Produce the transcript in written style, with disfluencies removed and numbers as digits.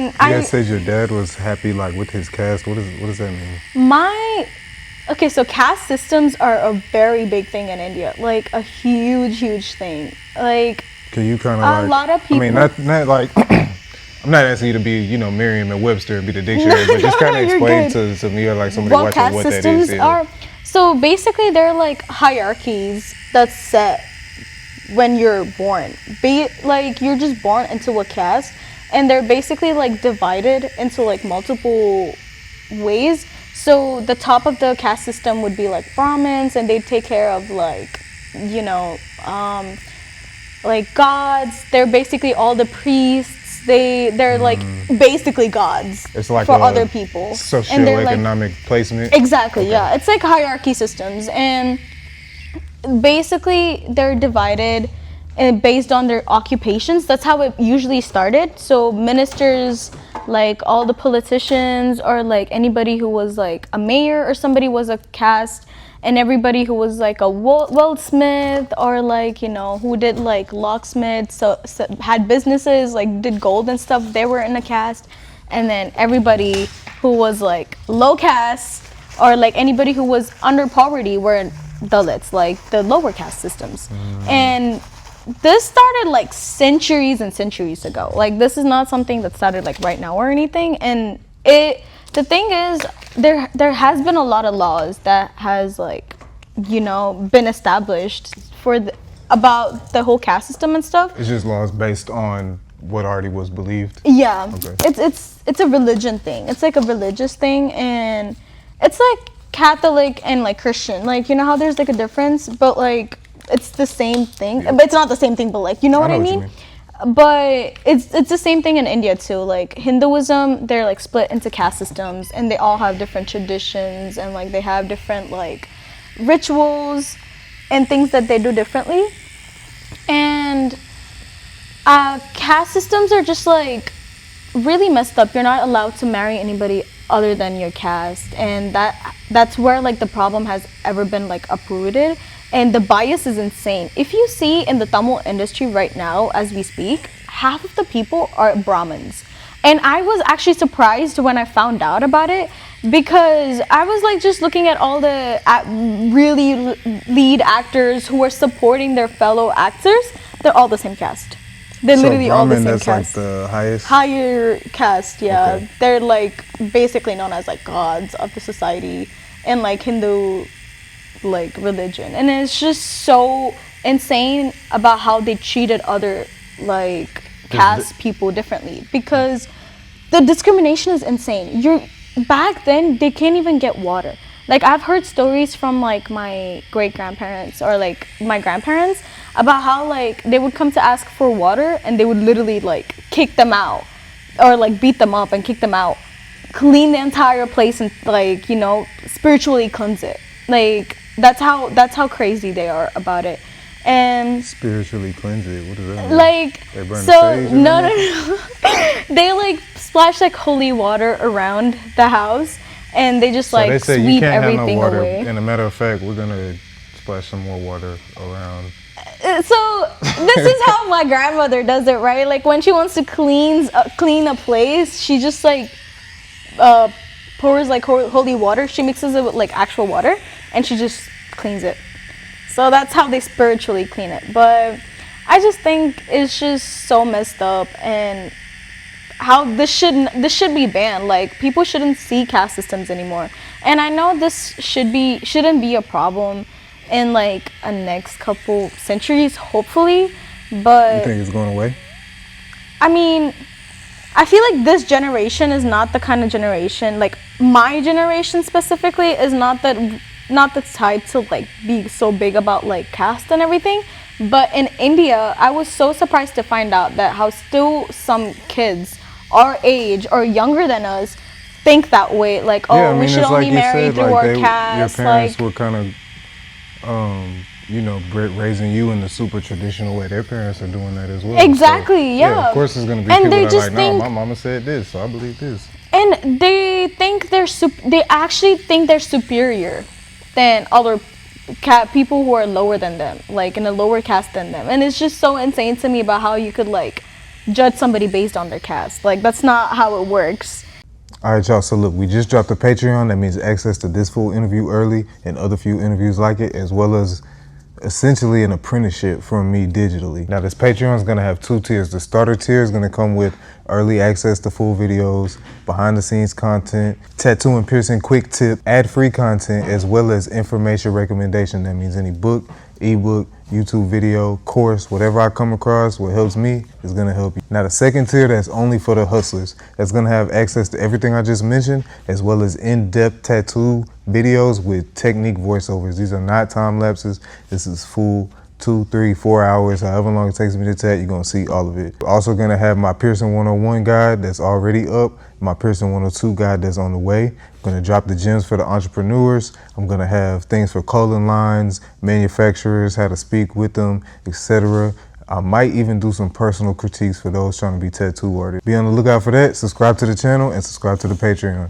And You guys said your dad was happy like with his caste. What does that mean? Okay, so caste systems are a very big thing in India, like a huge thing. Like, Can you kind of like, a lot of people. I mean, not like, I'm not asking you to be, Merriam and Webster and be the dictionary, but just kind of explain to me or like somebody what watching caste what that systems is. are. So basically, they're like hierarchies that's set when you're born. Be it like you're just born into a caste, and they're basically like divided into like multiple ways. So the top of the caste system would be like Brahmins, and they take care of like, you know, like gods. They're basically all the priests. They're like basically gods. It's like for other people. And they're like socioeconomic placement. exactly, Okay. yeah. It's like hierarchy systems, and basically they're divided based on their occupations. That's how it usually started. So ministers, like all the politicians, or like anybody who was like a mayor or somebody was a caste, and everybody who was like a weldsmith or like, you know, who did like locksmith, so had businesses like did gold and stuff, they were in a caste. And then everybody who was like low caste or like anybody who was under poverty were Dalits, like the lower caste systems. And this started like centuries and centuries ago. Like, this is not something that started like right now or anything. And the thing is, there has been a lot of laws that has like, you know, been established for about the whole caste system and stuff. It's just laws based on what already was believed. Yeah. Okay. It's a religion thing. It's like a religious thing, and it's like Catholic and like Christian. Like, you know how there's like a difference, but like it's the same thing. Yeah. But it's not the same thing, but like, you know what I what you mean? mean. But it's the same thing in India too. Like Hinduism, they're like split into caste systems, and they all have different traditions, and like they have different like rituals and things that they do differently. And caste systems are just like really messed up. You're not allowed to marry anybody other than your caste, and that's where like the problem has ever been like uprooted. And the bias is insane. If you see in the Tamil industry right now as we speak, half of the people are Brahmins. And I was actually surprised when I found out about it, because I was like just looking at all the really lead actors who are supporting their fellow actors. They're all the same caste. They're So literally all the Brahmin, same that's caste. like the highest. Higher caste, yeah. Okay. They're like basically known as like gods of the society and like Hindu like religion. And it's just so insane about how they treated other like caste people differently, because the discrimination is insane. Back then they can't even get water. Like, I've heard stories from like my great grandparents or like my grandparents about how like they would come to ask for water and they would literally like kick them out or like beat them up and kick them out, clean the entire place and like, you know, spiritually cleanse it. Like, that's how crazy they are about it. And Spiritually cleanse it. What does that mean? like, They burn so sage in no, there? they like splash like holy water around the house, and they just So like they say you sweep can't have everything no water. away. And a matter of fact, we're gonna splash some more water around. So this is how my grandmother does it, right? Like, when she wants to clean a place, she just like pours like holy water. She mixes it with like actual water, and she just cleans it. So that's how they spiritually clean it. But I just think it's just so messed up, and how this should be banned. Like, people shouldn't see caste systems anymore. And I know this shouldn't be a problem in like a next couple centuries, hopefully. But You think it's going away? I mean, I feel like this generation is not the kind of generation, like my generation specifically is not the type to like be so big about like caste and everything. But in India, I was so surprised to find out that how still some kids our age or younger than us think that way. Like, oh, Yeah, I mean, we should it's only like you marry said, through like our caste. your parents Like, were kind of, you know, raising you in the super traditional way. Their parents are doing that as well. Exactly, So, yeah. Of course, there's gonna be And people they that are just like, think- no, my mama said this, so I believe this. and they think they actually think they're superior than other people who are lower than them, like in a lower caste than them. And it's just so insane to me about how you could like judge somebody based on their caste. Like, that's not how it works. All right, y'all. So look, we just dropped a Patreon. That means access to this full interview early and other few interviews like it, as well as essentially an apprenticeship from me digitally. Now this Patreon is gonna have 2 tiers. The starter tier is gonna come with early access to full videos, behind the scenes content, tattoo and piercing quick tip, ad-free content, as well as information recommendation. That means any book, ebook, YouTube video, course, whatever I come across, what helps me is gonna help you. Now the second tier, that's only for the hustlers. That's gonna have access to everything I just mentioned, as well as in-depth tattoo videos with technique voiceovers. These are not time lapses. This is full 2, 3, 4 hours, however long it takes me to tat, you're gonna see all of it. We're also gonna have my Piercing 101 guide that's already up, my Piercing 102 guide that's on the way. I'm gonna drop the gems for the entrepreneurs. I'm gonna have things for clothing lines, manufacturers, how to speak with them, etc. I might even do some personal critiques for those trying to be tattoo artists. Be on the lookout for that. Subscribe to the channel and subscribe to the Patreon.